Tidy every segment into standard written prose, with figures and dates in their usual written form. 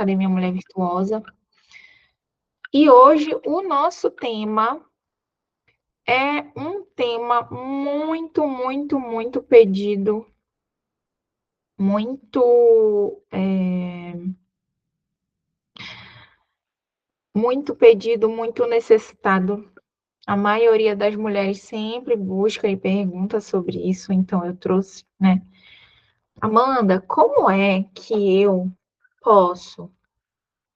Academia Mulher Virtuosa. E hoje o nosso tema é um tema muito, muito, muito pedido, muito pedido, muito necessitado. A maioria das mulheres sempre busca e pergunta sobre isso, então eu trouxe, né? Amanda, como é que eu posso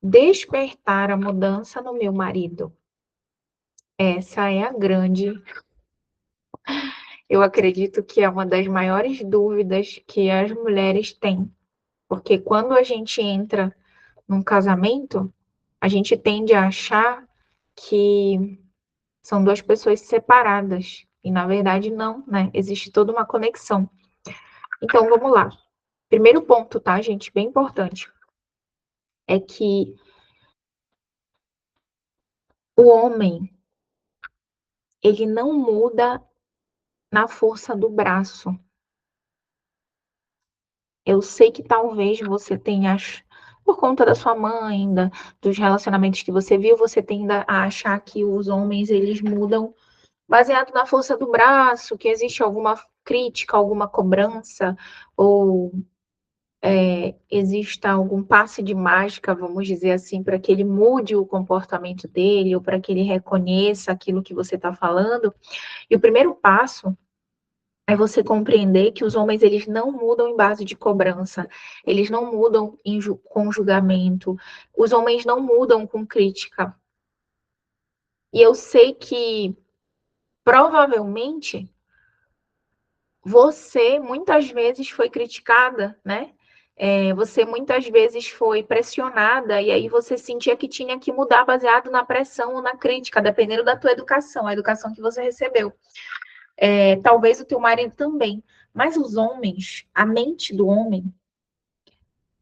despertar a mudança no meu marido? Essa é a grande, eu acredito que é uma das maiores dúvidas que as mulheres têm. Porque quando a gente entra num casamento, a gente tende a achar que são duas pessoas separadas. E na verdade não, né? Existe toda uma conexão. Então vamos lá. Primeiro ponto, tá, gente? Bem importante. É que o homem, ele não muda na força do braço. Eu sei que talvez você tenha, por conta da sua mãe, dos relacionamentos que você viu, você tenda a achar que os homens, eles mudam baseado na força do braço, que existe alguma crítica, alguma cobrança, ou exista algum passe de mágica, vamos dizer assim, para que ele mude o comportamento dele, ou para que ele reconheça aquilo que você está falando. E o primeiro passo é você compreender que os homens, eles não mudam em base de cobrança, eles não mudam com julgamento, os homens não mudam com crítica. E eu sei que, provavelmente, você muitas vezes foi criticada, né? Você muitas vezes foi pressionada e aí você sentia que tinha que mudar baseado na pressão ou na crítica, dependendo da tua educação, a educação que você recebeu. Talvez o teu marido também. Mas os homens, a mente do homem,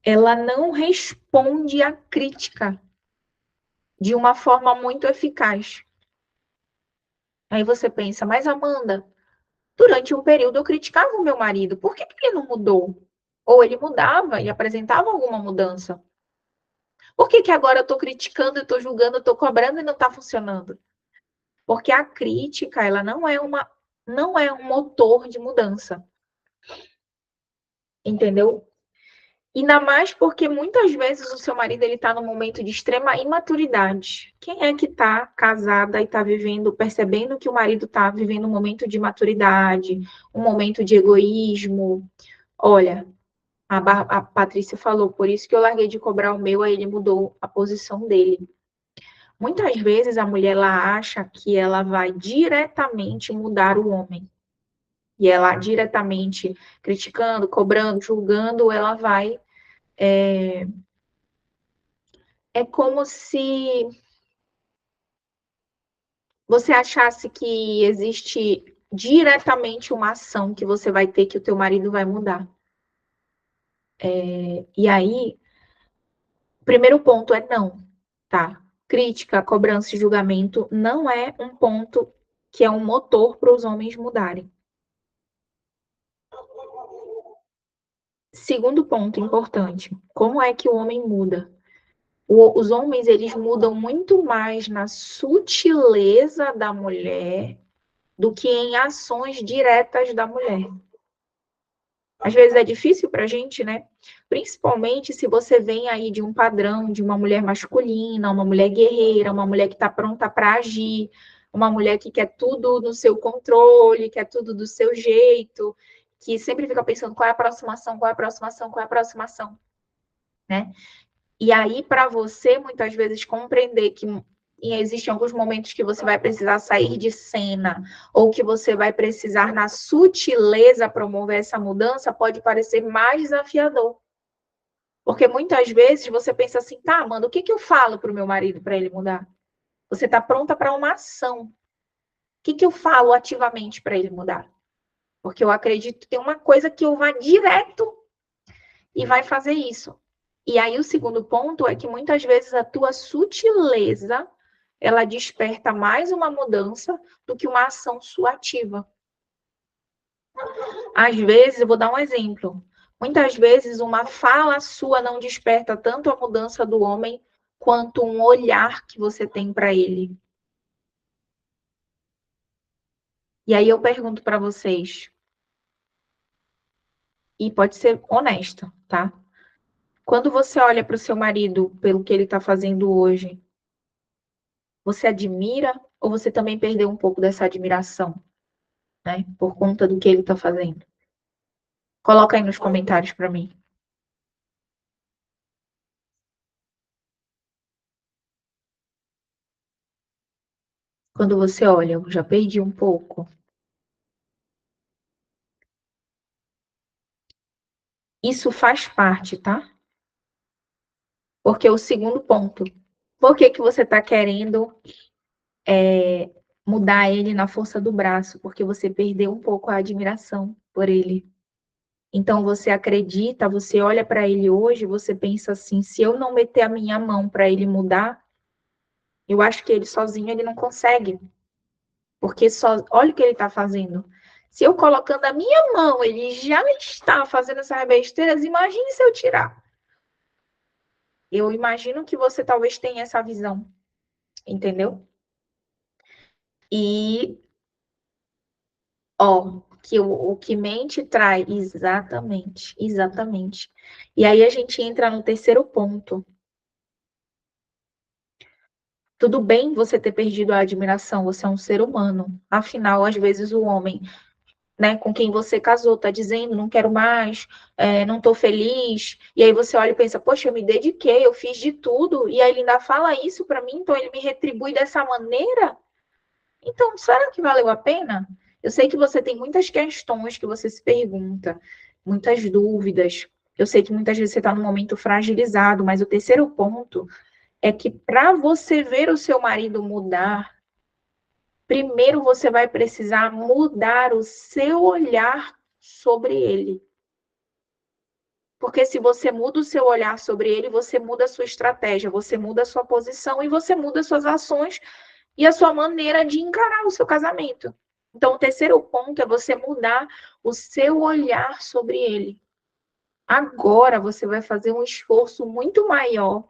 ela não responde à crítica de uma forma muito eficaz. Aí você pensa, mas Amanda, durante um período eu criticava o meu marido, por que ele não mudou? Ou ele mudava e apresentava alguma mudança. Por que agora eu estou criticando, eu estou julgando, eu estou cobrando e não está funcionando? Porque a crítica, ela não é um motor de mudança. Entendeu? Ainda mais porque muitas vezes o seu marido ele está num momento de extrema imaturidade. Quem é que está casada e está vivendo, percebendo que o marido está vivendo um momento de maturidade, um momento de egoísmo? Olha, a Patrícia falou, por isso que eu larguei de cobrar o meu, aí ele mudou a posição dele. Muitas vezes a mulher ela acha que ela vai diretamente mudar o homem. E ela diretamente criticando, cobrando, julgando, ela vai. É como se você achasse que existe diretamente uma ação que você vai ter que o teu marido vai mudar. E aí, o primeiro ponto é não, tá? Crítica, cobrança e julgamento não é um ponto que é um motor para os homens mudarem. Segundo ponto importante, como é que o homem muda? Os homens, eles mudam muito mais na sutileza da mulher do que em ações diretas da mulher. Às vezes é difícil para a gente, né? Principalmente se você vem aí de um padrão de uma mulher masculina, uma mulher guerreira, uma mulher que está pronta para agir, uma mulher que quer tudo no seu controle, quer tudo do seu jeito, que sempre fica pensando qual é a aproximação, qual é a aproximação, qual é a aproximação, né? E aí, para você, muitas vezes, compreender que existem alguns momentos que você vai precisar sair de cena, ou que você vai precisar, na sutileza, promover essa mudança, pode parecer mais desafiador. Porque muitas vezes você pensa assim, tá, Amanda, o que eu falo para o meu marido para ele mudar? Você está pronta para uma ação. O que eu falo ativamente para ele mudar? Porque eu acredito que tem uma coisa que eu vá direto e vai fazer isso. E aí o segundo ponto é que muitas vezes a tua sutileza, ela desperta mais uma mudança do que uma ação sua ativa. Às vezes, eu vou dar um exemplo. Muitas vezes uma fala sua não desperta tanto a mudança do homem quanto um olhar que você tem para ele. E aí eu pergunto para vocês, e pode ser honesto, tá? Quando você olha para o seu marido pelo que ele está fazendo hoje, você admira ou você também perdeu um pouco dessa admiração, né? Por conta do que ele está fazendo? Coloca aí nos comentários para mim. Quando você olha, eu já perdi um pouco. Isso faz parte, tá? Porque o segundo ponto, por que que você está querendo mudar ele na força do braço? Porque você perdeu um pouco a admiração por ele. Então você acredita, você olha para ele hoje, você pensa assim, se eu não meter a minha mão para ele mudar, eu acho que ele sozinho ele não consegue. Porque só, olha o que ele está fazendo. Se eu colocando a minha mão, ele já está fazendo essas besteiras, imagine se eu tirar. Eu imagino que você talvez tenha essa visão, entendeu? E, ó, que o que mente trai, exatamente, exatamente. E aí a gente entra no terceiro ponto. Tudo bem você ter perdido a admiração, você é um ser humano. Afinal, às vezes o homem, né, com quem você casou, tá dizendo, não quero mais, não tô feliz. E aí você olha e pensa, poxa, eu me dediquei, eu fiz de tudo. E aí ele ainda fala isso para mim, então ele me retribui dessa maneira. Então, será que valeu a pena? Eu sei que você tem muitas questões que você se pergunta, muitas dúvidas. Eu sei que muitas vezes você está num momento fragilizado, mas o terceiro ponto é que para você ver o seu marido mudar, primeiro você vai precisar mudar o seu olhar sobre ele. Porque se você muda o seu olhar sobre ele, você muda a sua estratégia, você muda a sua posição e você muda as suas ações e a sua maneira de encarar o seu casamento. Então, o terceiro ponto é você mudar o seu olhar sobre ele. Agora você vai fazer um esforço muito maior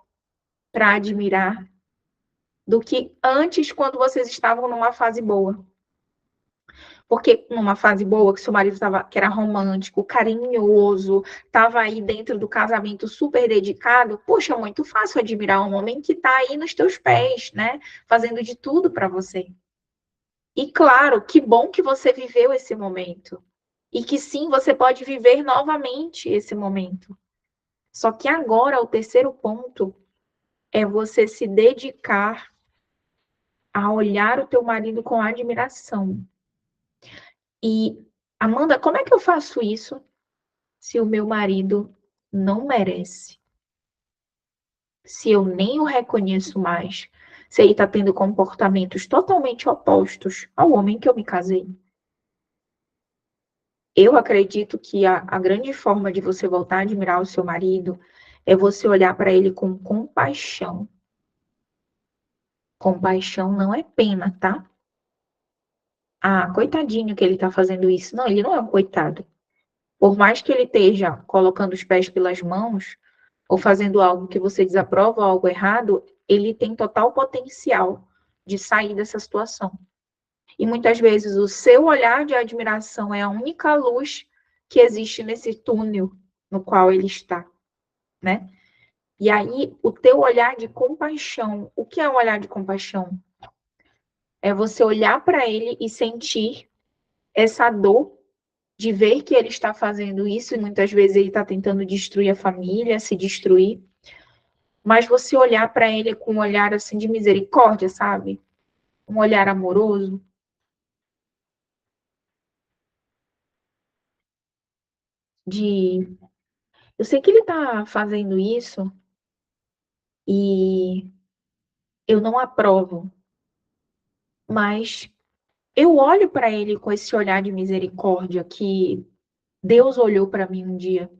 para admirar do que antes, quando vocês estavam numa fase boa. Porque numa fase boa, que seu marido estava, que era romântico, carinhoso, estava aí dentro do casamento super dedicado, poxa, é muito fácil admirar um homem que está aí nos teus pés, né? Fazendo de tudo para você. E claro, que bom que você viveu esse momento. E que sim, você pode viver novamente esse momento. Só que agora o terceiro ponto é você se dedicar a olhar o teu marido com admiração. E, Amanda, como é que eu faço isso se o meu marido não merece? Se eu nem o reconheço mais? Se ele está tendo comportamentos totalmente opostos ao homem que eu me casei? Eu acredito que a grande forma de você voltar a admirar o seu marido é você olhar para ele com compaixão. Compaixão não é pena, tá? Ah, coitadinho que ele tá fazendo isso. Não, ele não é um coitado. Por mais que ele esteja colocando os pés pelas mãos, ou fazendo algo que você desaprova, algo errado, ele tem total potencial de sair dessa situação. E muitas vezes o seu olhar de admiração é a única luz que existe nesse túnel no qual ele está, né? E aí, o teu olhar de compaixão, o que é um olhar de compaixão? É você olhar para ele e sentir essa dor de ver que ele está fazendo isso, e muitas vezes ele está tentando destruir a família, se destruir, mas você olhar para ele com um olhar assim de misericórdia, sabe? Um olhar amoroso, de eu sei que ele está fazendo isso e eu não aprovo, mas eu olho para ele com esse olhar de misericórdia que Deus olhou para mim um dia,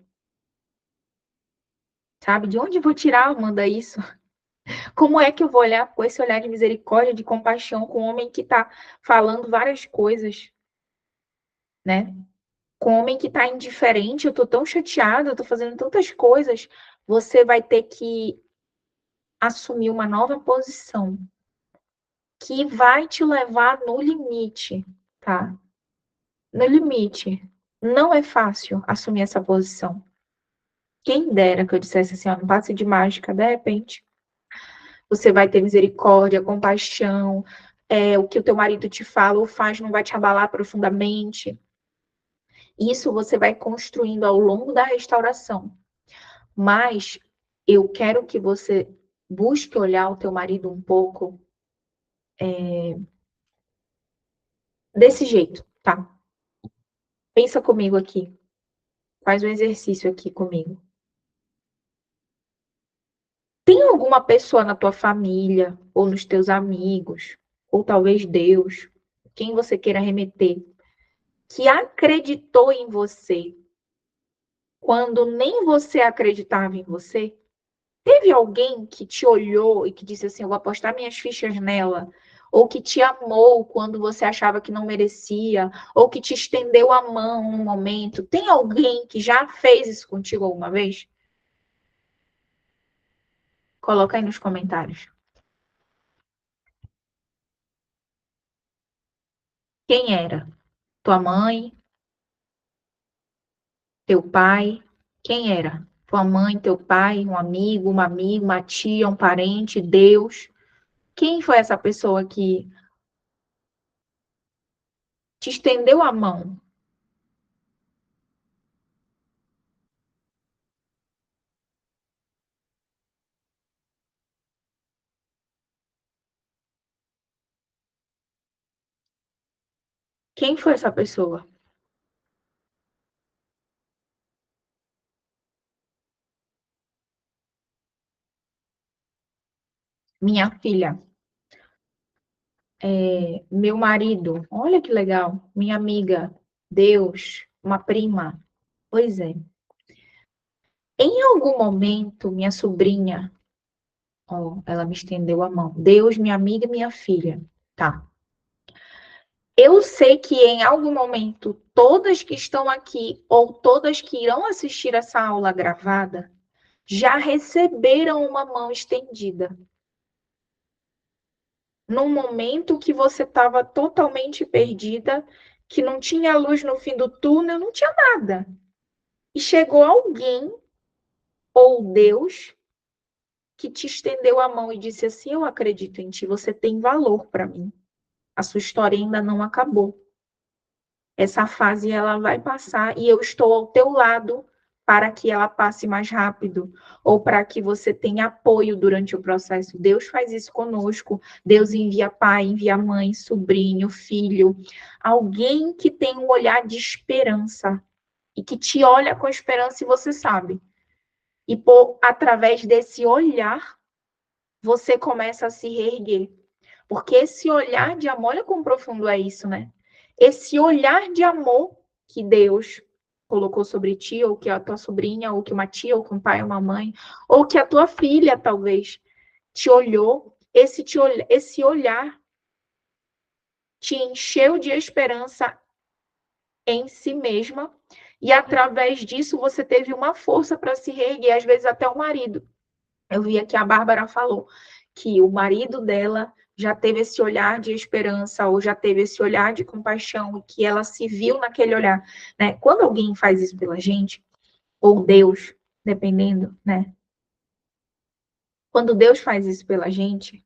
sabe? De onde eu vou tirar, Amanda, isso? Como é que eu vou olhar com esse olhar de misericórdia, de compaixão com um homem que está falando várias coisas, né? Com o homem que está indiferente, eu tô tão chateada, eu tô fazendo tantas coisas, você vai ter que assumir uma nova posição que vai te levar no limite, tá? No limite. Não é fácil assumir essa posição. Quem dera que eu dissesse assim, ó, não passe de mágica, de repente. Você vai ter misericórdia, compaixão, o que o teu marido te fala ou faz não vai te abalar profundamente. Isso você vai construindo ao longo da restauração. Mas eu quero que você busque olhar o teu marido um pouco desse jeito, tá? Pensa comigo aqui. Faz um exercício aqui comigo. Tem alguma pessoa na tua família, ou nos teus amigos, ou talvez Deus, quem você queira remeter, que acreditou em você quando nem você acreditava em você? Teve alguém que te olhou e que disse assim, eu vou apostar minhas fichas nela? Ou que te amou quando você achava que não merecia? Ou que te estendeu a mão num momento? Tem alguém que já fez isso contigo alguma vez? Coloca aí nos comentários. Quem era? Tua mãe? Teu pai? Quem era? Tua mãe, teu pai, um amigo, uma amiga, uma tia, um parente, Deus? Quem foi essa pessoa que te estendeu a mão? Quem foi essa pessoa? Minha filha. Meu marido, olha que legal, minha amiga, Deus, uma prima. Pois é. Em algum momento, minha sobrinha, ó, ela me estendeu a mão. Deus, minha amiga e minha filha. Tá. Eu sei que em algum momento, todas que estão aqui ou todas que irão assistir essa aula gravada já receberam uma mão estendida. Num momento que você estava totalmente perdida, que não tinha luz no fim do túnel, não tinha nada. E chegou alguém, ou Deus, que te estendeu a mão e disse assim: eu acredito em ti, você tem valor para mim. A sua história ainda não acabou. Essa fase ela vai passar e eu estou ao teu lado para que ela passe mais rápido ou para que você tenha apoio durante o processo. Deus faz isso conosco. Deus envia pai, envia mãe, sobrinho, filho, alguém que tem um olhar de esperança e que te olha com esperança e você sabe. E através desse olhar, você começa a se reerguer. Porque esse olhar de amor, olha quão profundo é isso, né? Esse olhar de amor que Deus colocou sobre ti, ou que a tua sobrinha, ou que uma tia, ou que um pai, ou uma mãe, ou que a tua filha, talvez, te olhou, esse olhar te encheu de esperança em si mesma, e através disso você teve uma força para se reerguer, às vezes até o marido. Eu vi que a Bárbara falou que o marido dela já teve esse olhar de esperança ou já teve esse olhar de compaixão e que ela se viu naquele olhar, né? Quando alguém faz isso pela gente, ou Deus, dependendo, né? Quando Deus faz isso pela gente,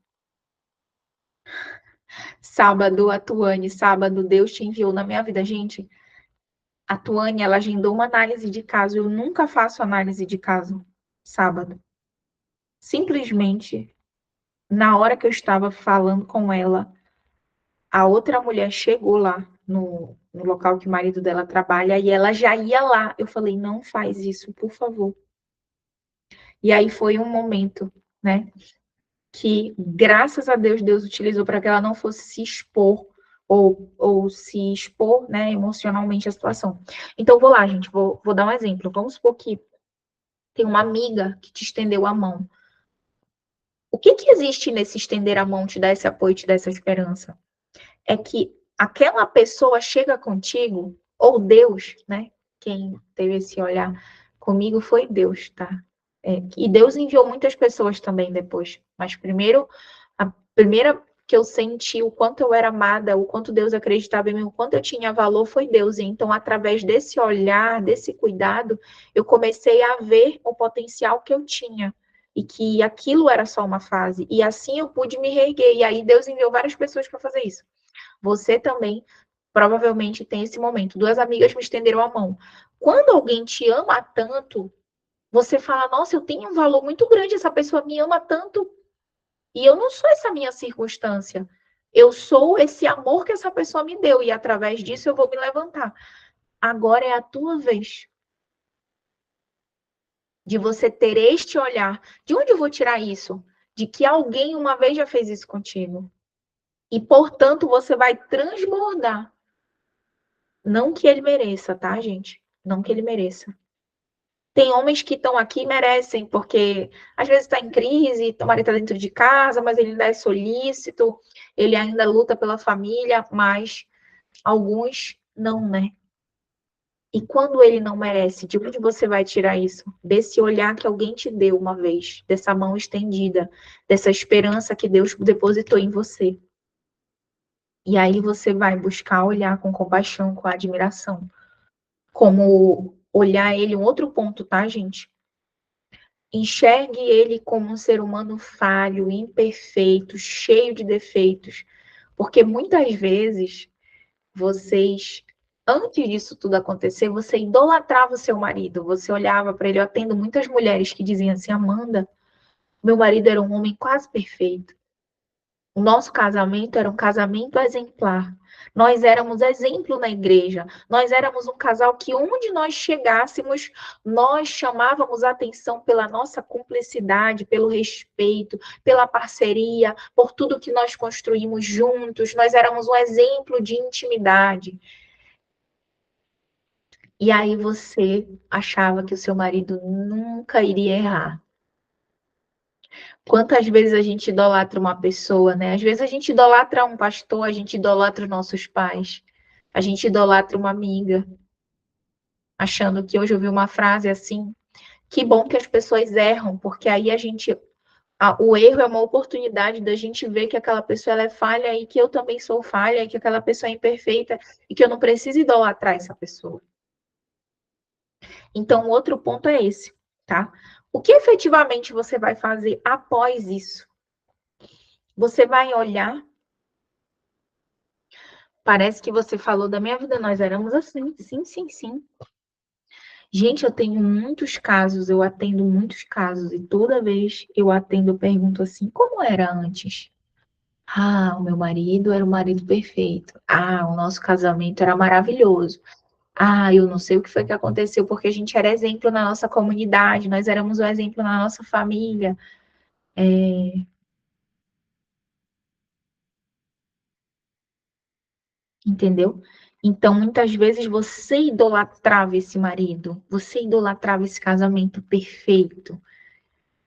sábado, a Tuane, sábado, Deus te enviou na minha vida, gente. A Tuane, ela agendou uma análise de caso. Eu nunca faço análise de caso sábado. Simplesmente, na hora que eu estava falando com ela, a outra mulher chegou lá no local que o marido dela trabalha e ela já ia lá. Eu falei, não faz isso, por favor. E aí foi um momento, né, que graças a Deus, Deus utilizou para que ela não fosse se expor ou se expor, né, emocionalmente à situação. Então, vou lá, gente, vou dar um exemplo. Vamos supor que tem uma amiga que te estendeu a mão. O que que existe nesse estender a mão, te dar esse apoio, te dar essa esperança? É que aquela pessoa chega contigo ou Deus, né? Quem teve esse olhar comigo foi Deus, tá? E Deus enviou muitas pessoas também depois. Mas primeiro, a primeira que eu senti o quanto eu era amada, o quanto Deus acreditava em mim, o quanto eu tinha valor foi Deus. E então, através desse olhar, desse cuidado, eu comecei a ver o potencial que eu tinha. E que aquilo era só uma fase. E assim eu pude me reerguer. E aí Deus enviou várias pessoas para fazer isso. Você também provavelmente tem esse momento. Duas amigas me estenderam a mão. Quando alguém te ama tanto, você fala, nossa, eu tenho um valor muito grande, essa pessoa me ama tanto, e eu não sou essa minha circunstância. Eu sou esse amor que essa pessoa me deu, e através disso eu vou me levantar. Agora é a tua vez de você ter este olhar. De onde eu vou tirar isso? De que alguém uma vez já fez isso contigo. E, portanto, você vai transbordar. Não que ele mereça, tá, gente? Não que ele mereça. Tem homens que estão aqui e merecem, porque às vezes está em crise, o marido está dentro de casa, mas ele ainda é solícito, ele ainda luta pela família, mas alguns não, né? E quando ele não merece, de onde você vai tirar isso? Desse olhar que alguém te deu uma vez, dessa mão estendida, dessa esperança que Deus depositou em você. E aí você vai buscar olhar com compaixão, com admiração. Como olhar ele, um outro ponto, tá, gente? Enxergue ele como um ser humano falho, imperfeito, cheio de defeitos. Porque muitas vezes vocês, antes disso tudo acontecer, você idolatrava o seu marido. Você olhava para ele. Eu atendo muitas mulheres que diziam assim: Amanda, meu marido era um homem quase perfeito. O nosso casamento era um casamento exemplar. Nós éramos exemplo na igreja. Nós éramos um casal que, onde nós chegássemos, nós chamávamos a atenção pela nossa cumplicidade, pelo respeito, pela parceria, por tudo que nós construímos juntos. Nós éramos um exemplo de intimidade. E aí você achava que o seu marido nunca iria errar. Quantas vezes a gente idolatra uma pessoa, né? Às vezes a gente idolatra um pastor, a gente idolatra os nossos pais, a gente idolatra uma amiga, achando que hoje eu vi uma frase assim, que bom que as pessoas erram, porque aí o erro é uma oportunidade da gente ver que aquela pessoa ela é falha e que eu também sou falha, e que aquela pessoa é imperfeita e que eu não preciso idolatrar essa pessoa. Então, o outro ponto é esse, tá? O que efetivamente você vai fazer após isso? Você vai olhar. Parece que você falou da minha vida, nós éramos assim. Sim, sim, sim. Gente, eu tenho muitos casos, eu atendo muitos casos, e toda vez eu atendo, eu pergunto assim: como era antes? Ah, o meu marido era o marido perfeito. Ah, o nosso casamento era maravilhoso. Ah, eu não sei o que foi que aconteceu, porque a gente era exemplo na nossa comunidade, nós éramos um exemplo na nossa família. Entendeu? Então, muitas vezes você idolatrava esse marido, você idolatrava esse casamento perfeito.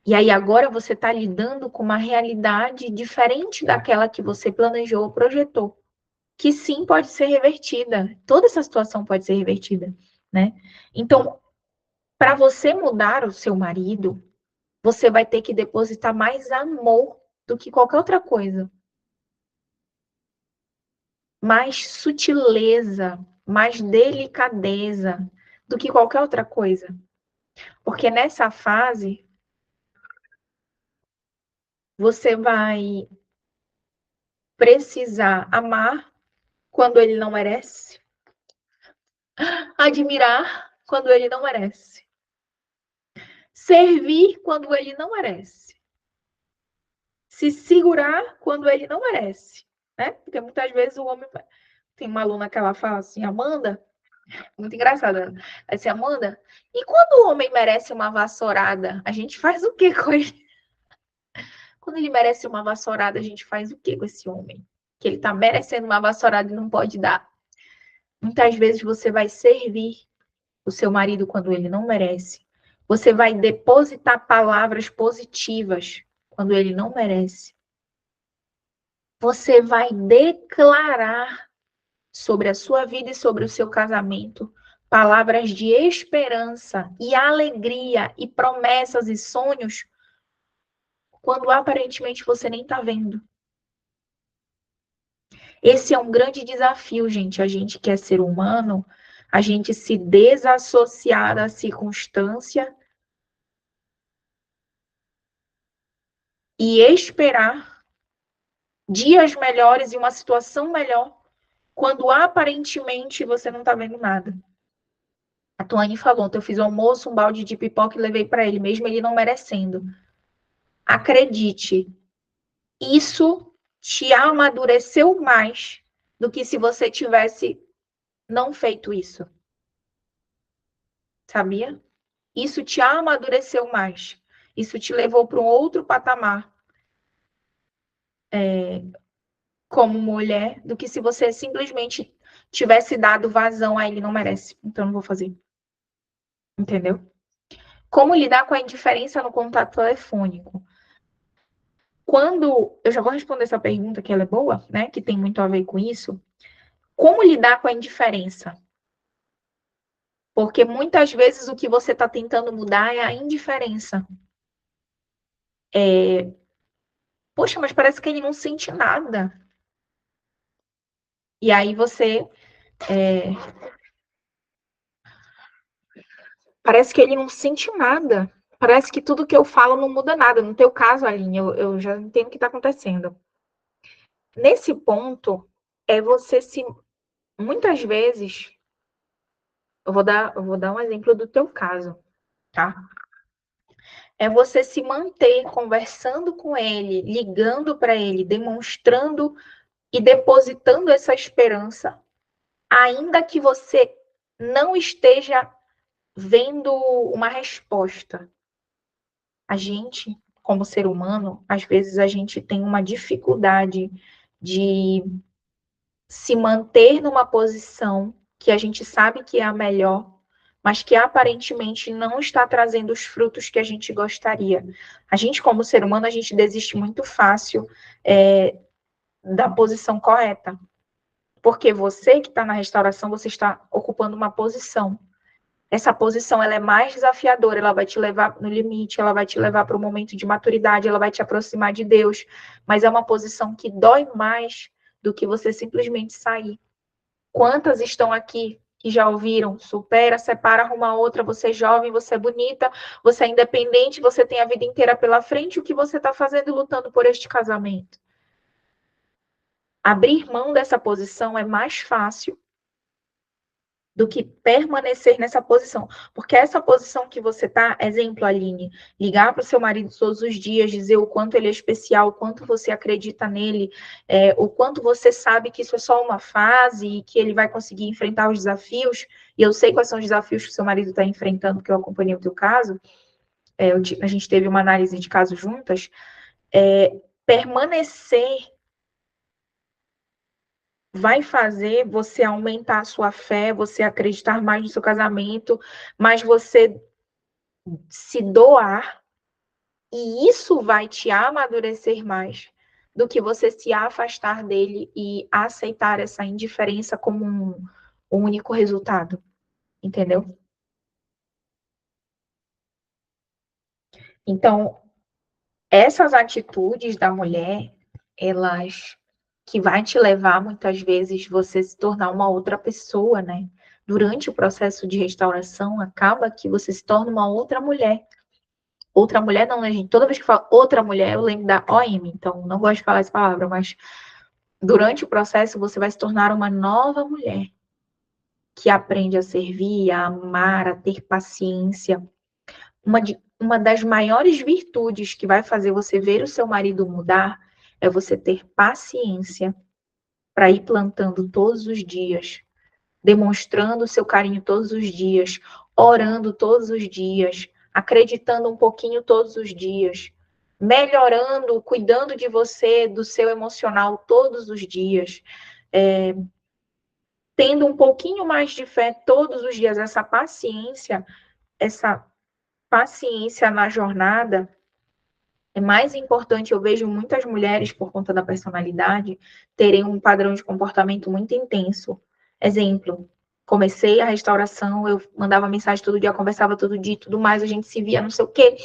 E aí agora você está lidando com uma realidade diferente daquela que você planejou ou projetou, que sim pode ser revertida. Toda essa situação pode ser revertida, né? Então, para você mudar o seu marido, você vai ter que depositar mais amor do que qualquer outra coisa, mais sutileza, mais delicadeza do que qualquer outra coisa. Porque nessa fase, você vai precisar amar quando ele não merece, admirar quando ele não merece, servir quando ele não merece, se segurar quando ele não merece, né? Porque muitas vezes o homem tem uma aluna que ela fala assim, Amanda, muito engraçada, assim, Amanda, e quando o homem merece uma vassourada, a gente faz o que com ele? Quando ele merece uma vassourada, a gente faz o que com esse homem? Que ele tá merecendo uma vassourada e não pode dar. Muitas vezes você vai servir o seu marido quando ele não merece. Você vai depositar palavras positivas quando ele não merece. Você vai declarar sobre a sua vida e sobre o seu casamento, palavras de esperança e alegria e promessas e sonhos, quando aparentemente você nem está vendo. Esse é um grande desafio, gente. A gente que é ser humano, a gente se desassociar da circunstância e esperar dias melhores e uma situação melhor, quando aparentemente você não está vendo nada. A Tuane falou, então eu fiz o almoço, um balde de pipoca e levei para ele, mesmo ele não merecendo. Acredite, isso te amadureceu mais do que se você tivesse não feito isso. Sabia? Isso te amadureceu mais. Isso te levou para um outro patamar como mulher do que se você simplesmente tivesse dado vazão a ele não merece. Então não vou fazer. Entendeu? Como lidar com a indiferença no contato telefônico? Quando eu já vou responder essa pergunta, que ela é boa, né? Que tem muito a ver com isso. Como lidar com a indiferença? Porque muitas vezes o que você está tentando mudar é a indiferença. Poxa, mas parece que ele não sente nada. E aí você. Parece que ele não sente nada. Parece que tudo que eu falo não muda nada. No teu caso, Aline, eu já entendo o que está acontecendo. Nesse ponto, é você se. Muitas vezes, eu vou dar um exemplo do teu caso, tá? É você se manter conversando com ele, ligando para ele, demonstrando e depositando essa esperança, ainda que você não esteja vendo uma resposta. A gente, como ser humano, às vezes a gente tem uma dificuldade de se manter numa posição que a gente sabe que é a melhor, mas que aparentemente não está trazendo os frutos que a gente gostaria. A gente, como ser humano, a gente desiste muito fácil da posição correta. Porque você que está na restauração, você está ocupando uma posição. Essa posição ela é mais desafiadora, ela vai te levar no limite, ela vai te levar para um momento de maturidade, ela vai te aproximar de Deus, mas é uma posição que dói mais do que você simplesmente sair. Quantas estão aqui que já ouviram? Supera, separa, arruma outra, você é jovem, você é bonita, você é independente, você tem a vida inteira pela frente, o que você está fazendo lutando por este casamento? Abrir mão dessa posição é mais fácil do que permanecer nessa posição. Porque essa posição que você tá, exemplo, Aline, ligar para o seu marido todos os dias, dizer o quanto ele é especial, o quanto você acredita nele, o quanto você sabe que isso é só uma fase e que ele vai conseguir enfrentar os desafios, e eu sei quais são os desafios que o seu marido está enfrentando, porque eu acompanhei o teu caso, a gente teve uma análise de caso juntas, permanecer vai fazer você aumentar a sua fé, você acreditar mais no seu casamento, mas você se doar, e isso vai te amadurecer mais do que você se afastar dele e aceitar essa indiferença como um único resultado, entendeu? Então, essas atitudes da mulher, elas que vai te levar muitas vezes você se tornar uma outra pessoa, né? Durante o processo de restauração, acaba que você se torna uma outra mulher. Outra mulher não, né, gente? Toda vez que falo outra mulher, eu lembro da OM, então não gosto de falar essa palavra, mas durante o processo você vai se tornar uma nova mulher que aprende a servir, a amar, a ter paciência. Uma das maiores virtudes que vai fazer você ver o seu marido mudar é você ter paciência para ir plantando todos os dias, demonstrando o seu carinho todos os dias, orando todos os dias, acreditando um pouquinho todos os dias, melhorando, cuidando de você, do seu emocional todos os dias, tendo um pouquinho mais de fé todos os dias, essa paciência na jornada, É mais importante, eu vejo muitas mulheres, por conta da personalidade, terem um padrão de comportamento muito intenso. Exemplo, comecei a restauração, eu mandava mensagem todo dia, conversava todo dia e tudo mais, a gente se via, não sei o quê.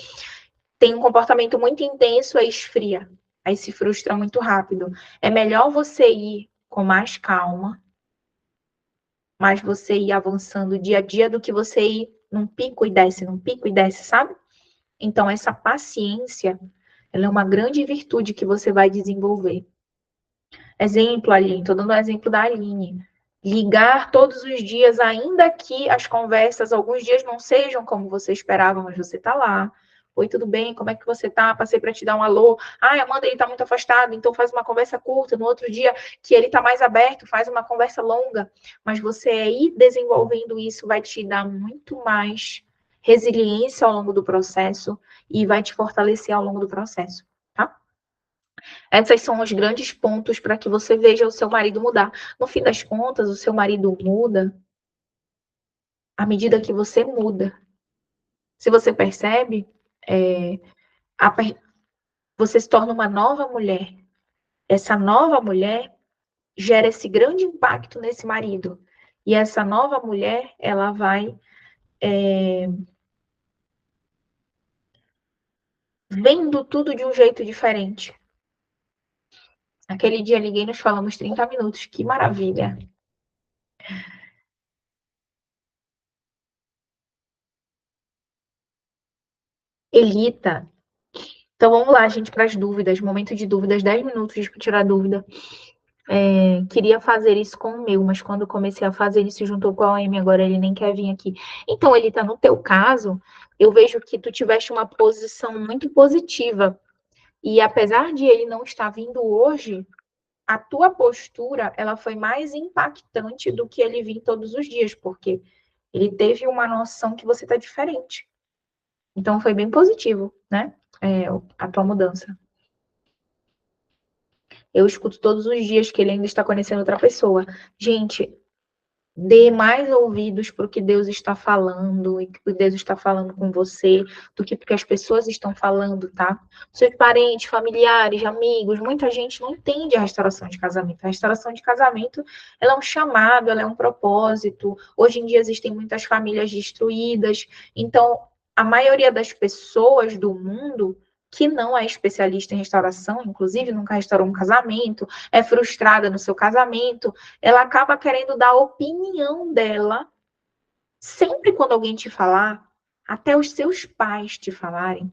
Tem um comportamento muito intenso, aí esfria, aí se frustra muito rápido. É melhor você ir com mais calma, mas você ir avançando dia a dia do que você ir num pico e desce, sabe? Então, essa paciência, ela é uma grande virtude que você vai desenvolver. Exemplo, Aline, estou dando o exemplo da Aline. Ligar todos os dias, ainda que as conversas, alguns dias não sejam como você esperava, mas você está lá. Oi, tudo bem? Como é que você tá? Passei para te dar um alô. Ah, Amanda, ele está muito afastado, então faz uma conversa curta. No outro dia, que ele está mais aberto, faz uma conversa longa. Mas você ir desenvolvendo isso vai te dar muito mais resiliência ao longo do processo e vai te fortalecer ao longo do processo, tá? Esses são os grandes pontos para que você veja o seu marido mudar. No fim das contas, o seu marido muda à medida que você muda. Se você percebe, é, a, você se torna uma nova mulher. Essa nova mulher gera esse grande impacto nesse marido. E essa nova mulher, ela vai vendo tudo de um jeito diferente. Aquele dia liguei, nos falamos 30 minutos. Que maravilha. Elita. Então vamos lá, gente, para as dúvidas. Momento de dúvidas, 10 minutos para tirar dúvida. Queria fazer isso com o meu, mas quando comecei a fazer, ele se juntou com a Amy, agora ele nem quer vir aqui. Então, ele tá no teu caso, eu vejo que tu tiveste uma posição muito positiva. E apesar de ele não estar vindo hoje, a tua postura, ela foi mais impactante do que ele vir todos os dias, porque ele teve uma noção que você tá diferente. Então, foi bem positivo, né? A tua mudança. Eu escuto todos os dias que ele ainda está conhecendo outra pessoa. Gente, dê mais ouvidos para o que Deus está falando e que Deus está falando com você do que porque as pessoas estão falando, tá? Seus parentes, familiares, amigos, muita gente não entende a restauração de casamento. A restauração de casamento, ela é um chamado, ela é um propósito. Hoje em dia existem muitas famílias destruídas. Então, a maioria das pessoas do mundo que não é especialista em restauração, inclusive nunca restaurou um casamento, é frustrada no seu casamento, ela acaba querendo dar a opinião dela. Sempre quando alguém te falar, até os seus pais te falarem,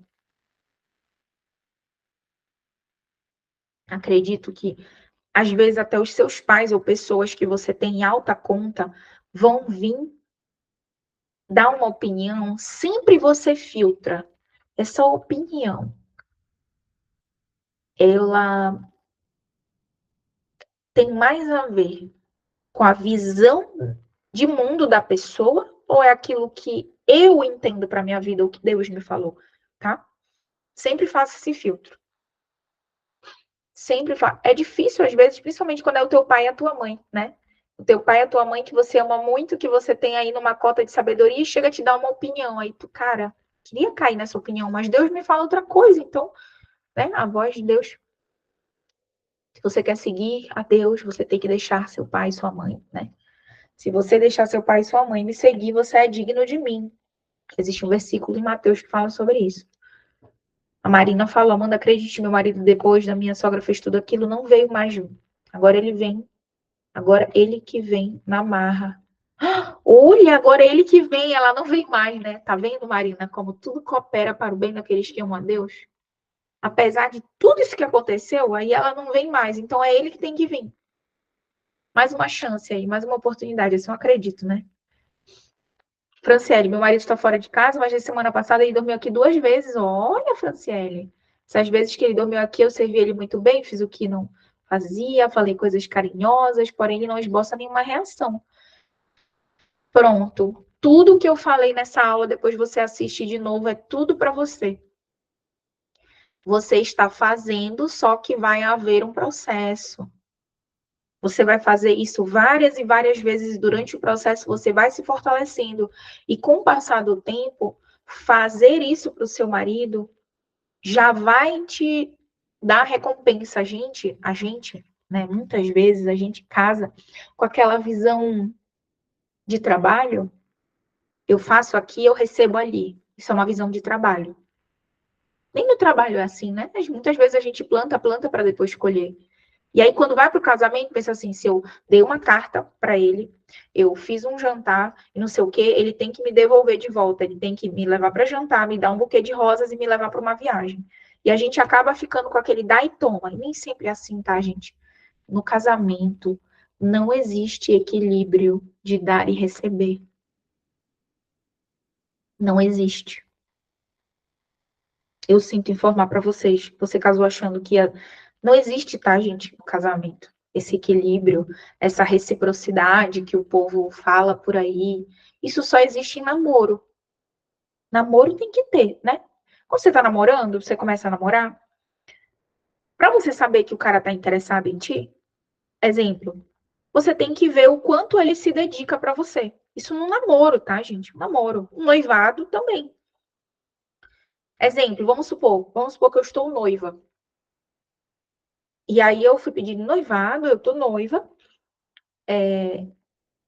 acredito que às vezes até os seus pais ou pessoas que você tem em alta conta vão vir dar uma opinião, sempre você filtra. Essa opinião, ela tem mais a ver com a visão de mundo da pessoa ou é aquilo que eu entendo para minha vida, o que Deus me falou, tá? Sempre faça esse filtro. Sempre faça. É difícil às vezes, principalmente quando é o teu pai e a tua mãe, né? O teu pai e a tua mãe que você ama muito, que você tem aí numa cota de sabedoria e chega a te dar uma opinião. Aí tu, cara, queria cair nessa opinião, mas Deus me fala outra coisa. Então, né? A voz de Deus. Se você quer seguir a Deus, você tem que deixar seu pai e sua mãe, né? Se você deixar seu pai e sua mãe me seguir, você é digno de mim. Existe um versículo em Mateus que fala sobre isso. A Marina falou, Amanda, acredite, meu marido, depois da minha sogra fez tudo aquilo, não veio mais. Agora ele vem. Agora ele que vem na marra. Olha, agora ele que vem, ela não vem mais, né? Tá vendo, Marina, como tudo coopera para o bem daqueles que amam a Deus? Apesar de tudo isso que aconteceu, aí ela não vem mais. Então é ele que tem que vir. Mais uma chance aí, mais uma oportunidade, assim eu acredito, né? Franciele, meu marido está fora de casa, mas na semana passada ele dormiu aqui 2 vezes. Olha, Franciele, essas vezes que ele dormiu aqui, eu servi ele muito bem, fiz o que não fazia, falei coisas carinhosas, porém ele não esboça nenhuma reação. Pronto. Tudo que eu falei nessa aula, depois você assiste de novo, é tudo para você. Você está fazendo, só que vai haver um processo. Você vai fazer isso várias e várias vezes durante o processo, você vai se fortalecendo. E com o passar do tempo, fazer isso para o seu marido já vai te dar recompensa. A gente, né, muitas vezes a gente casa com aquela visão de trabalho, eu faço aqui, eu recebo ali. Isso é uma visão de trabalho. Nem no trabalho é assim, né? Mas muitas vezes a gente planta para depois colher. E aí, quando vai para o casamento, pensa assim: se eu dei uma carta para ele, eu fiz um jantar e não sei o quê, ele tem que me devolver de volta, ele tem que me levar para jantar, me dar um buquê de rosas e me levar para uma viagem. E a gente acaba ficando com aquele dá e toma. E nem sempre é assim, tá, gente? No casamento, não existe equilíbrio de dar e receber. Não existe. Eu sinto informar para vocês. Você casou achando que ia... Não existe, tá, gente, no casamento. Esse equilíbrio, essa reciprocidade que o povo fala por aí. Isso só existe em namoro. Namoro tem que ter, né? Quando você tá namorando, você começa a namorar, para você saber que o cara tá interessado em ti, exemplo, você tem que ver o quanto ele se dedica para você. Isso no namoro, tá, gente? Namoro. Um noivado também. Exemplo, vamos supor que eu estou noiva. E aí eu fui pedir noivado, eu tô noiva.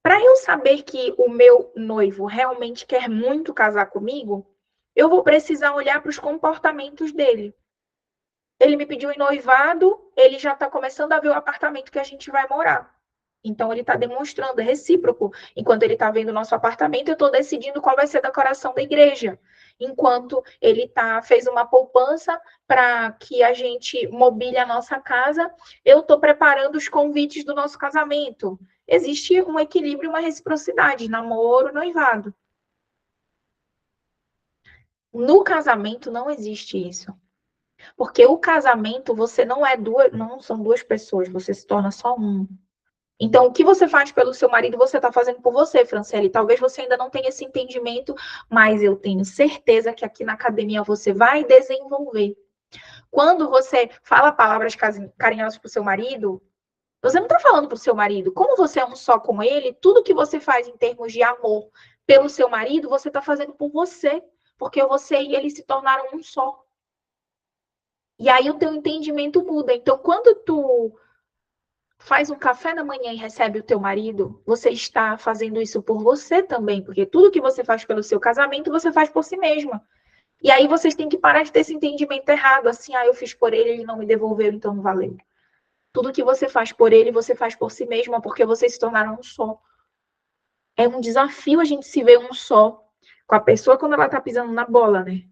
Para eu saber que o meu noivo realmente quer muito casar comigo, eu vou precisar olhar para os comportamentos dele. Ele me pediu em noivado, ele já está começando a ver o apartamento que a gente vai morar. Então, ele está demonstrando, é recíproco. Enquanto ele está vendo o nosso apartamento, eu estou decidindo qual vai ser a decoração da igreja. Enquanto ele fez uma poupança para que a gente mobile a nossa casa, eu estou preparando os convites do nosso casamento. Existe um equilíbrio, uma reciprocidade, namoro, noivado. No casamento não existe isso. Porque o casamento, você não é duas, não são duas pessoas, você se torna só um. Então, o que você faz pelo seu marido, você está fazendo por você, Franciele. Talvez você ainda não tenha esse entendimento, mas eu tenho certeza que aqui na academia você vai desenvolver. Quando você fala palavras carinhosas para o seu marido, você não está falando para o seu marido. Como você é um só com ele, tudo que você faz em termos de amor pelo seu marido, você está fazendo por você. Porque você e ele se tornaram um só. E aí o teu entendimento muda. Então, quando tu faz um café da manhã e recebe o teu marido, você está fazendo isso por você também, porque tudo que você faz pelo seu casamento, você faz por si mesma. E aí vocês têm que parar de ter esse entendimento errado, assim, eu fiz por ele, ele não me devolveu, então não valeu. Tudo que você faz por ele, você faz por si mesma, porque vocês se tornaram um só. É um desafio a gente se ver um só com a pessoa quando ela tá pisando na bola, né?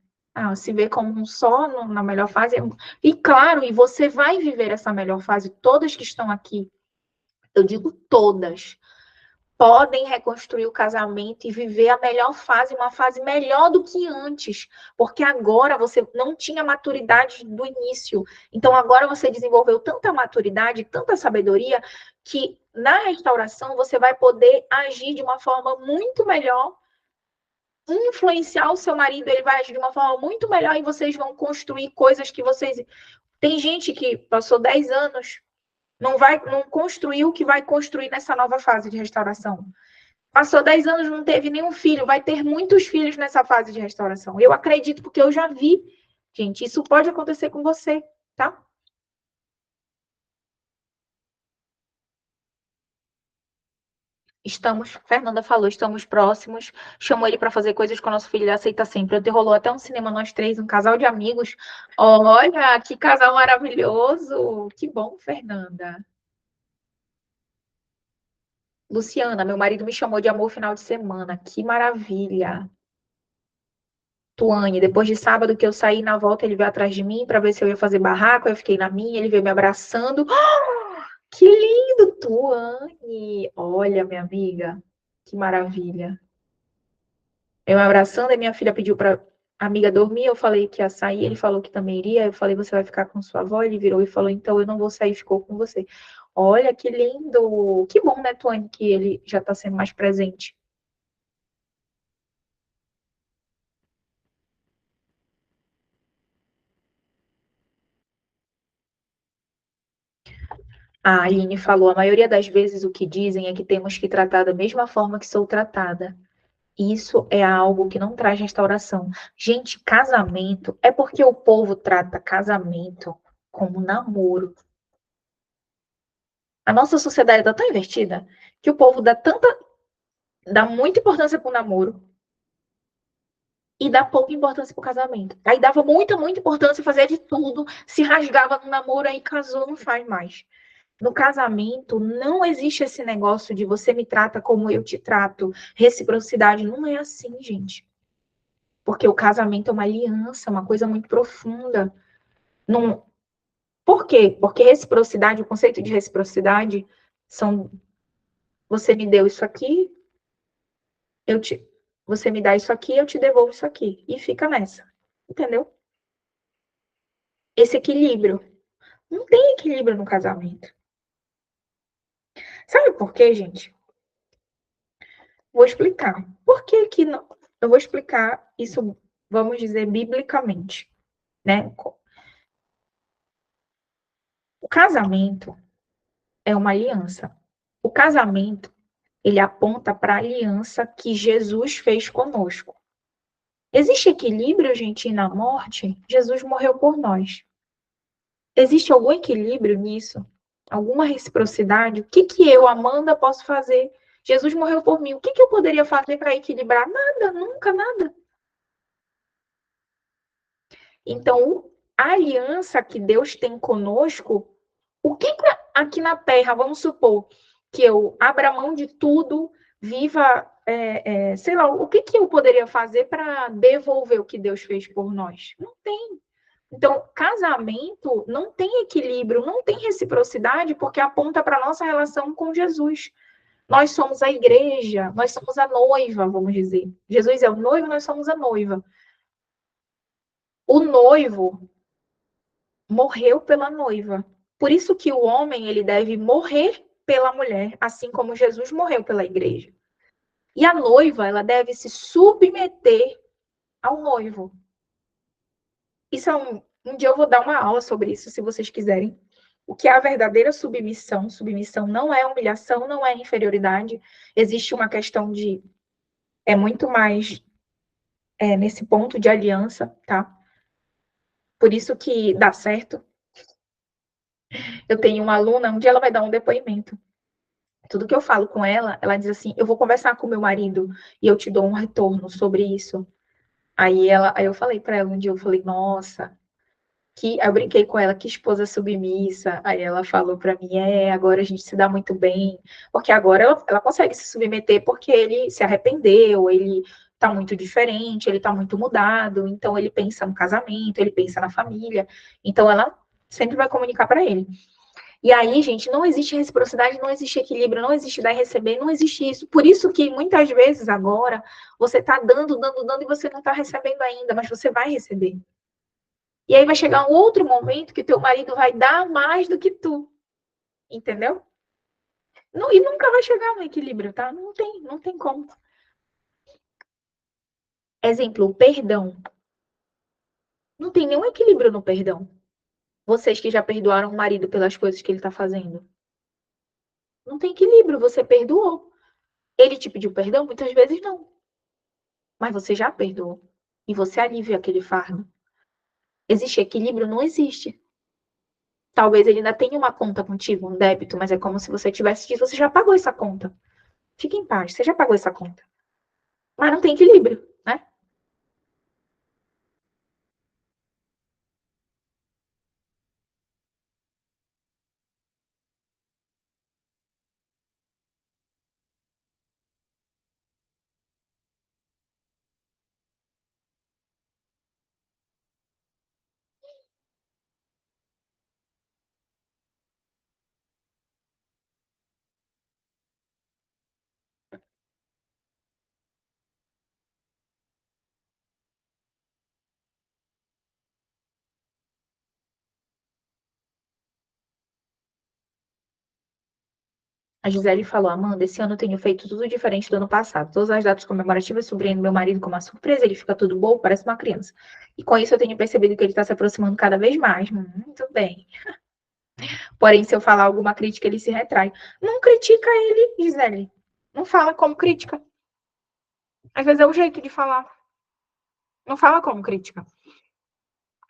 Se ver como um só na melhor fase. E claro, e você vai viver essa melhor fase, todas que estão aqui, eu digo todas, podem reconstruir o casamento e viver a melhor fase, uma fase melhor do que antes, porque agora você não tinha maturidade do início. Então agora você desenvolveu tanta maturidade, tanta sabedoria, que na restauração você vai poder agir de uma forma muito melhor, influenciar o seu marido, ele vai agir de uma forma muito melhor e vocês vão construir coisas que vocês... Tem gente que passou 10 anos, não construiu o que vai construir nessa nova fase de restauração. Passou 10 anos, não teve nenhum filho, vai ter muitos filhos nessa fase de restauração. Eu acredito, porque eu já vi. Gente, isso pode acontecer com você, tá? Fernanda falou, estamos próximos. Chamou ele para fazer coisas com o nosso filho, ele aceita sempre. Ontem rolou até um cinema, nós três, um casal de amigos. Olha, que casal maravilhoso. Que bom, Fernanda. Luciana, meu marido me chamou de amor final de semana. Que maravilha. Tuane, depois de sábado que eu saí na volta, ele veio atrás de mim para ver se eu ia fazer barraco, eu fiquei na minha, ele veio me abraçando. Que lindo, Tuane! Olha, minha amiga, que maravilha. Eu me abraçando, e minha filha pediu para a amiga dormir, eu falei que ia sair, ele falou que também iria, eu falei, você vai ficar com sua avó? Ele virou e falou, então eu não vou sair, ficou com você. Olha, que lindo! Que bom, né, Tuane, que ele já está sendo mais presente. A Aline falou, a maioria das vezes o que dizem é que temos que tratar da mesma forma que sou tratada. Isso é algo que não traz restauração. Gente, casamento é porque o povo trata casamento como namoro. A nossa sociedade está tão invertida que o povo dá muita importância para o namoro e dá pouca importância para o casamento. Aí dava muita importância, fazia de tudo, se rasgava no namoro, aí casou, não faz mais. No casamento, não existe esse negócio de você me trata como eu te trato, reciprocidade. Não é assim, gente. Porque o casamento é uma aliança, uma coisa muito profunda. Não... Por quê? Porque reciprocidade, o conceito de reciprocidade são você me deu isso aqui, eu te... você me dá isso aqui, eu te devolvo isso aqui. E fica nessa. Entendeu? Esse equilíbrio. Não tem equilíbrio no casamento. Sabe por quê, gente? Vou explicar. Por que que não? Eu vou explicar isso, vamos dizer, biblicamente, né? O casamento é uma aliança. O casamento, ele aponta para a aliança que Jesus fez conosco. Existe equilíbrio, gente, na morte? Jesus morreu por nós. Existe algum equilíbrio nisso? Alguma reciprocidade? O que que eu, Amanda, posso fazer? Jesus morreu por mim. O que que eu poderia fazer para equilibrar? Nada, nunca, nada. Então, a aliança que Deus tem conosco, o que aqui na Terra, vamos supor, que eu abra mão de tudo, viva, sei lá, o que eu poderia fazer para devolver o que Deus fez por nós? Não tem. Então, casamento não tem equilíbrio, não tem reciprocidade, porque aponta para a nossa relação com Jesus. Nós somos a igreja, nós somos a noiva, vamos dizer. Jesus é o noivo, nós somos a noiva. O noivo morreu pela noiva. Por isso que o homem ele deve morrer pela mulher, assim como Jesus morreu pela igreja. E a noiva, ela deve se submeter ao noivo. Isso é um dia eu vou dar uma aula sobre isso, se vocês quiserem. O que é a verdadeira submissão? Submissão não é humilhação, não é inferioridade. Existe uma questão de é muito mais nesse ponto de aliança, tá? Por isso que dá certo. Eu tenho uma aluna, um dia ela vai dar um depoimento. Tudo que eu falo com ela, ela diz assim: eu vou conversar com meu marido e eu te dou um retorno sobre isso. Aí eu falei para ela um dia, eu falei, nossa, aí eu brinquei com ela, que esposa submissa. Aí ela falou para mim, agora a gente se dá muito bem, porque agora ela consegue se submeter porque ele se arrependeu, ele tá muito diferente, ele tá muito mudado, então ele pensa no casamento, ele pensa na família, então ela sempre vai comunicar para ele. E aí, gente, não existe reciprocidade, não existe equilíbrio, não existe dar e receber, não existe isso. Por isso que muitas vezes agora você está dando e você não está recebendo ainda, mas você vai receber. E aí vai chegar um outro momento que teu marido vai dar mais do que tu, entendeu? Não, e nunca vai chegar no equilíbrio, tá? Não tem como. Exemplo, o perdão. Não tem nenhum equilíbrio no perdão. Vocês que já perdoaram o marido pelas coisas que ele está fazendo. Não tem equilíbrio, você perdoou. Ele te pediu perdão? Muitas vezes não. Mas você já perdoou. E você alivia aquele fardo. Existe equilíbrio? Não existe. Talvez ele ainda tenha uma conta contigo, um débito, mas é como se você tivesse dito, você já pagou essa conta. Fique em paz, você já pagou essa conta. Mas não tem equilíbrio, né? A Gisele falou, Amanda, esse ano eu tenho feito tudo diferente do ano passado. Todas as datas comemorativas, surpreendo meu marido com uma surpresa, ele fica tudo bom, parece uma criança. E com isso eu tenho percebido que ele está se aproximando cada vez mais. Muito bem. Porém, se eu falar alguma crítica, ele se retrai. Não critica ele, Gisele. Não fala como crítica. Às vezes é o jeito de falar. Não fala como crítica.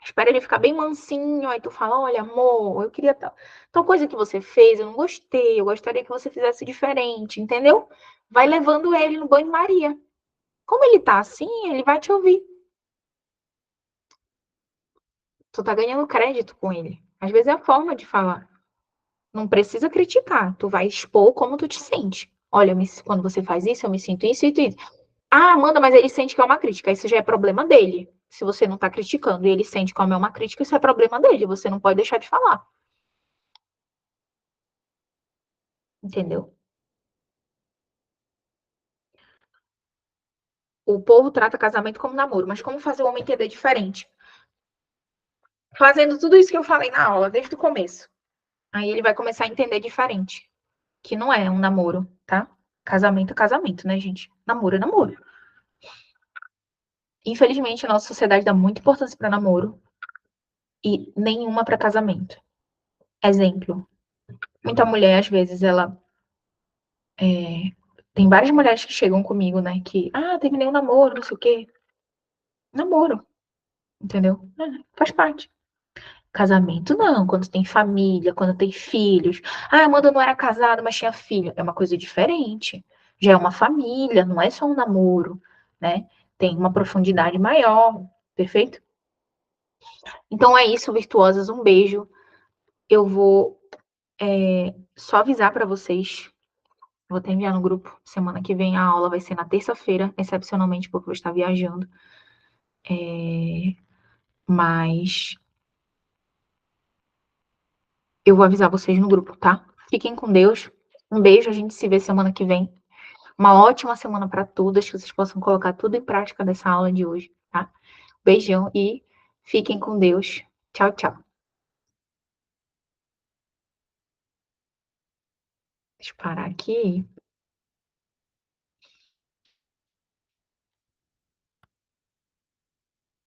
Espera ele ficar bem mansinho, aí tu fala, olha, amor, eu queria tal coisa que você fez, eu não gostei, eu gostaria que você fizesse diferente, entendeu? Vai levando ele no banho-maria. Como ele tá assim, ele vai te ouvir. Tu tá ganhando crédito com ele. Às vezes é a forma de falar. Não precisa criticar, tu vai expor como tu te sente. Olha, quando você faz isso, eu me sinto isso e isso. Ah, Amanda, mas ele sente que é uma crítica. Isso já é problema dele. Se você não tá criticando e ele sente como é uma crítica, isso é problema dele. Você não pode deixar de falar. Entendeu? O povo trata casamento como namoro, mas como fazer o homem entender diferente? Fazendo tudo isso que eu falei na aula, desde o começo. Aí ele vai começar a entender diferente. Que não é um namoro, tá? Casamento é casamento, né, gente? Namoro é namoro. Infelizmente, a nossa sociedade dá muita importância para namoro e nenhuma para casamento. Exemplo, muita mulher, às vezes, ela. Tem várias mulheres que chegam comigo, né? Que, terminei um namoro, não sei o quê. Namoro, entendeu? Faz parte. Casamento não, quando tem família, quando tem filhos. Ah, Amanda não era casada, mas tinha filho. É uma coisa diferente. Já é uma família, não é só um namoro, né? Tem uma profundidade maior, perfeito? Então é isso, virtuosas. Um beijo. Eu vou só avisar para vocês. Vou até enviar no grupo. Semana que vem a aula vai ser na terça-feira, excepcionalmente porque eu vou estar viajando. Mas eu vou avisar vocês no grupo, tá? Fiquem com Deus. Um beijo, a gente se vê semana que vem. Uma ótima semana para todas, que vocês possam colocar tudo em prática dessa aula de hoje, tá? Beijão e fiquem com Deus. Tchau, tchau. Deixa eu parar aqui.